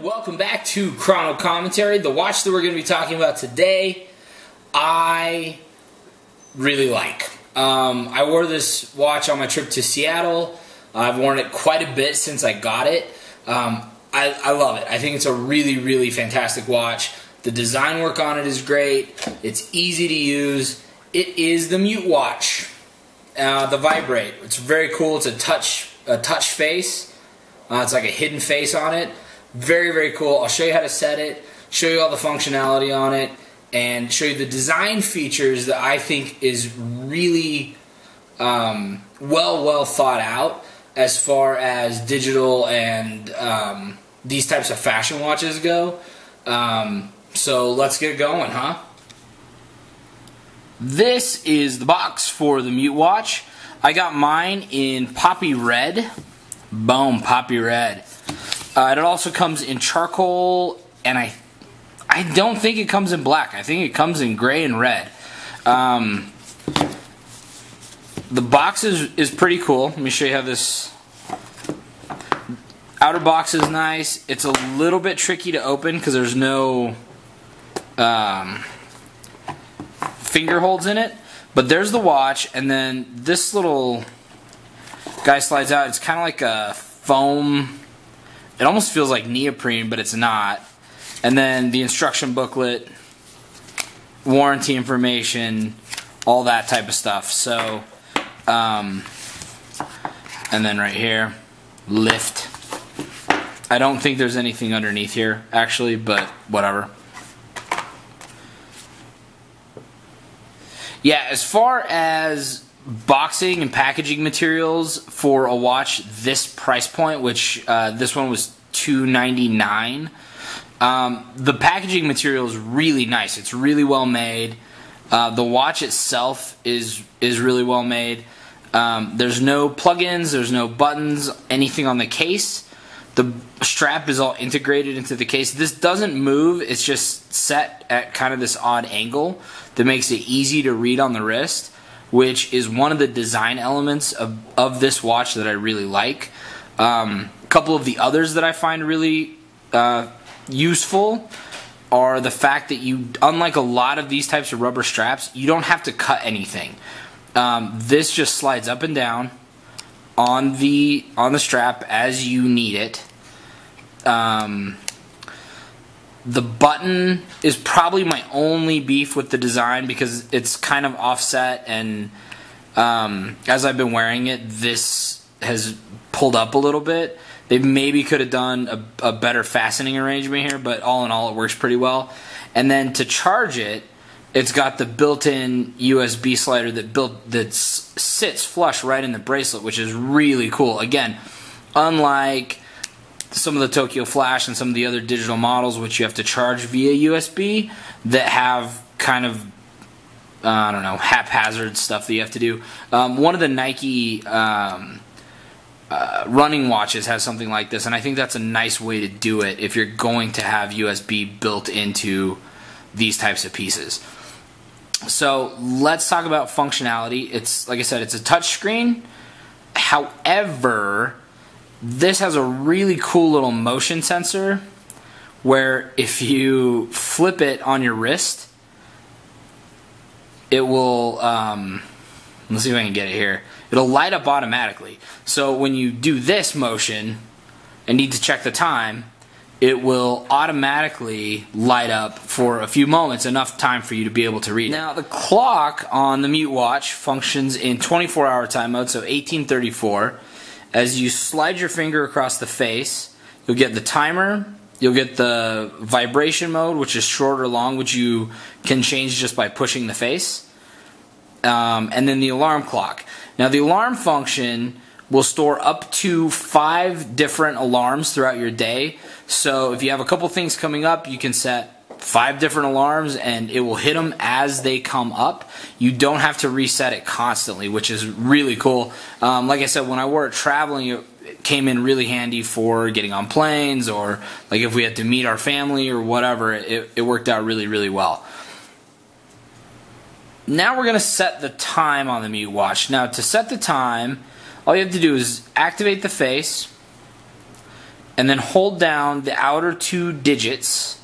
Welcome back to Chrono Commentary. The watch that we're going to be talking about today, I really like. I wore this watch on my trip to Seattle. I've worn it quite a bit since I got it. I love it. I think it's a really, really fantastic watch. The design work on it is great. It's easy to use. It is the Mutewatch, the Vibrate. It's very cool. It's a touch face. It's like a hidden face on it. Very, very cool. I'll show you how to set it, show you all the functionality on it, and show you the design features that I think is really well thought out as far as digital and these types of fashion watches go. So let's get going, huh? This is the box for the Mutewatch. I got mine in poppy red. Boom, poppy red. It also comes in charcoal, and I don't think it comes in black. I think it comes in gray and red. The box is pretty cool. Let me show you how this outer box is nice. It's a little bit tricky to open because there's no finger holds in it. But there's the watch, and then this little guy slides out. It's kind of like a foam. It almost feels like neoprene, but it's not. And then the instruction booklet, warranty information, all that type of stuff. So, and then right here, lift. I don't think there's anything underneath here, actually, but whatever. Yeah, as far as boxing and packaging materials for a watch this price point, which this one was $299. The packaging material is really nice. It's really well made. The watch itself is really well made. There's no plugins, there's no buttons, anything on the case. The strap is all integrated into the case. This doesn't move, it's just set at kind of this odd angle that makes it easy to read on the wrist, which is one of the design elements of this watch that I really like. A couple of the others that I find really useful are the fact that you, unlike a lot of these types of rubber straps, you don't have to cut anything. This just slides up and down on the strap as you need it. The button is probably my only beef with the design because it's kind of offset, and as I've been wearing it, this has pulled up a little bit. They maybe could have done a better fastening arrangement here, but all in all, it works pretty well. And then to charge it, it's got the built-in USB slider that sits flush right in the bracelet, which is really cool. Again, unlike some of the Tokyo Flash and some of the other digital models, which you have to charge via USB, that have kind of, I don't know, haphazard stuff that you have to do. One of the Nike running watches has something like this, and I think that's a nice way to do it if you're going to have USB built into these types of pieces. So let's talk about functionality. It's, like I said, it's a touch screen. However, this has a really cool little motion sensor where if you flip it on your wrist, it will, let's see if I can get it here. It'll light up automatically. So when you do this motion and need to check the time, it will automatically light up for a few moments, enough time for you to be able to read it. Now, the clock on the Mutewatch functions in 24-hour time mode, so 1834. As you slide your finger across the face, you'll get the timer, you'll get the vibration mode, which is short or long, which you can change just by pushing the face, and then the alarm clock. Now, the alarm function will store up to 5 different alarms throughout your day. So if you have a couple things coming up, you can set 5 different alarms and it will hit them as they come up. You don't have to reset it constantly, which is really cool. Like I said, when I wore it traveling, it came in really handy for getting on planes, or like if we had to meet our family or whatever, it worked out really, really well. Now we're going to set the time on the Mutewatch. Now, to set the time, all you have to do is activate the face, and then hold down the outer 2 digits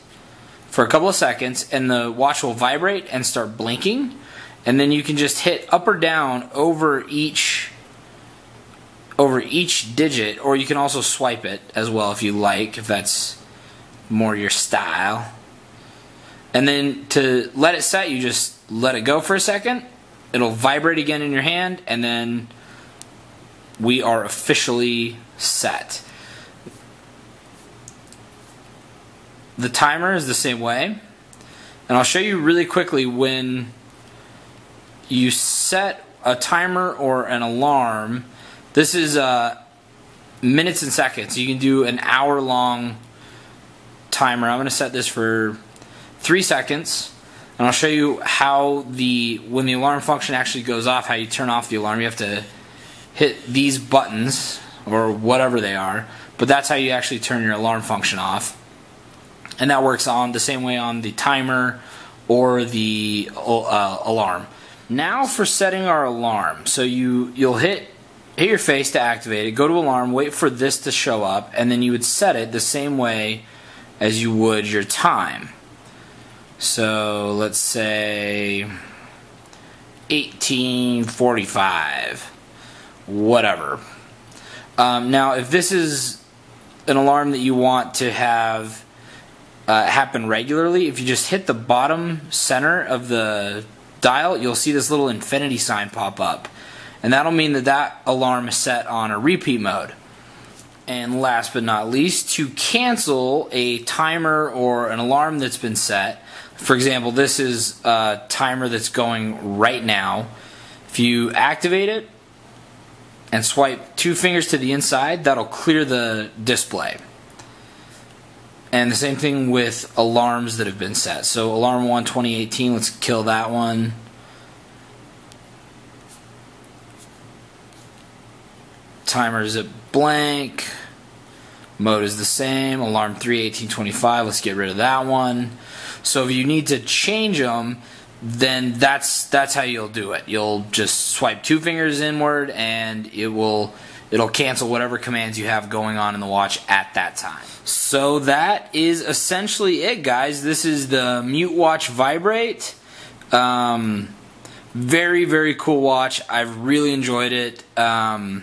for a couple of seconds, and the watch will vibrate and start blinking. And then you can just hit up or down over each digit, or you can also swipe it as well if you like, if that's more your style. And then to let it set, you just let it go for a second. It'll vibrate again in your hand, and then we are officially set. The timer is the same way, and I'll show you really quickly when you set a timer or an alarm. This is minutes and seconds. You can do an hour-long timer. I'm going to set this for 3 seconds, and I'll show you how when the alarm function actually goes off, how you turn off the alarm. You have to hit these buttons, or whatever they are, but that's how you actually turn your alarm function off. And that works on the same way on the timer or the alarm. Now for setting our alarm. So you'll hit your face to activate it, go to alarm, wait for this to show up, and then you would set it the same way as you would your time. So let's say 18:45, whatever. Now if this is an alarm that you want to have happen regularly, if you just hit the bottom center of the dial, you'll see this little infinity sign pop up, and that'll mean that alarm is set on a repeat mode. And last but not least, to cancel a timer or an alarm that's been set, for example, this is a timer that's going right now. If you activate it and swipe 2 fingers to the inside, that'll clear the display. And the same thing with alarms that have been set. So alarm 1 2018, let's kill that one. Timer is at blank. Mode is the same. Alarm 3 1825, let's get rid of that one. So if you need to change them, then that's how you'll do it. You'll just swipe 2 fingers inward, and it'll cancel whatever commands you have going on in the watch at that time. So that is essentially it, guys. This is the Mutewatch Vibrate. Very, very cool watch. I've really enjoyed it. The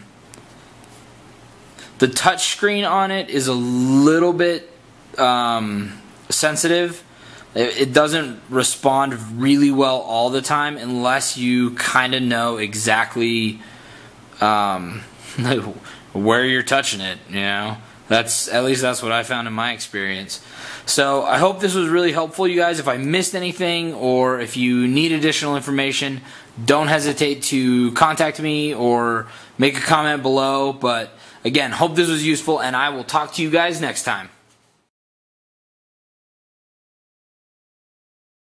touch screen on it is a little bit sensitive. It doesn't respond really well all the time unless you kind of know exactly where you're touching it, you know. At least that's what I found in my experience. So I hope this was really helpful, you guys. If I missed anything or if you need additional information, don't hesitate to contact me or make a comment below. But again, hope this was useful, and I will talk to you guys next time.